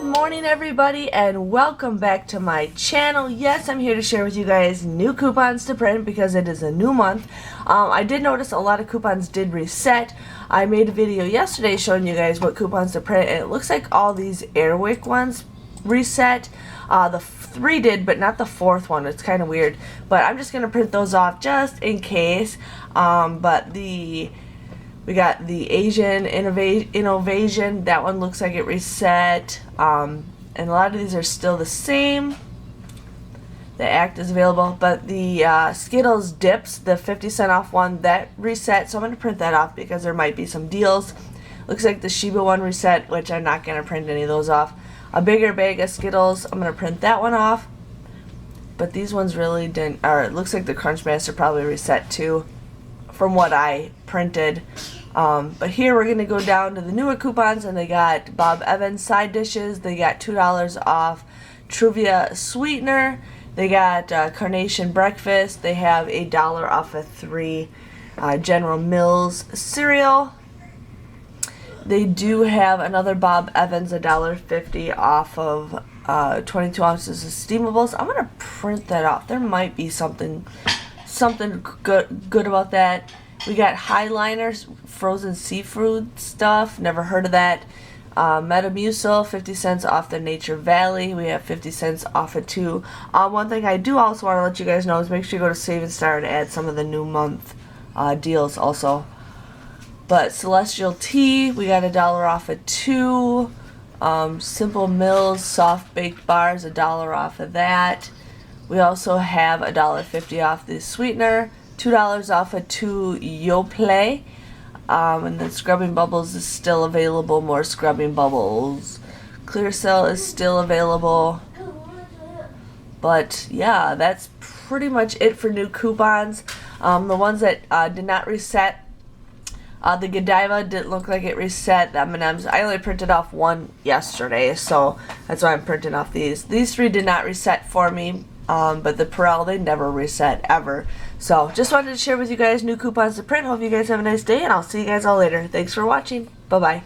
Good morning everybody and welcome back to my channel. Yes, I'm here to share with you guys new coupons to print because it is a new month. I did notice a lot of coupons did reset. I made a video yesterday showing you guys what coupons to print, and it looks like all these Airwick ones reset. The 3 did, but not the 4th one. It's kind of weird, but I'm just going to print those off just in case. We got the Asian Innovation. That one looks like it reset. And a lot of these are still the same. The Act is available. But the Skittles Dips, the 50-cent off one, that reset. So I'm going to print that off because there might be some deals. Looks like the Shiba one reset, which I'm not going to print any of those off. A bigger bag of Skittles, I'm going to print that one off. But these ones really didn't. Or it looks like the Crunchmaster probably reset too, from what I printed. But here we're going to go down to the newer coupons, and they got Bob Evans side dishes. They got $2 off Truvia sweetener. They got Carnation breakfast. They have $1 off of 3 General Mills cereal. They do have another Bob Evans, $1.50 off of 22 ounces of steamables. I'm going to print that off. There might be something good about that. We got Highliners, frozen seafood stuff. Never heard of that. Metamucil, 50 cents off the Nature Valley. We have 50 cents off it too. One thing I do also want to let you guys know is make sure you go to Save and Star and add some of the new month deals also. But Celestial Tea, we got $1 off of 2. Simple Mills soft baked bars, $1 off of that. We also have $1.50 off the sweetener. $2 off of 2 Yoplait. And then Scrubbing Bubbles is still available. More Scrubbing Bubbles. Clear Cell is still available. But yeah, that's pretty much it for new coupons. The ones that did not reset, the Godiva didn't look like it reset. The M&M's, I only printed off one yesterday, so that's why I'm printing off these. These 3 did not reset for me. But the Perel, they never reset ever. So just wanted to share with you guys new coupons to print. Hope you guys have a nice day, and I'll see you guys all later. Thanks for watching. Bye-bye.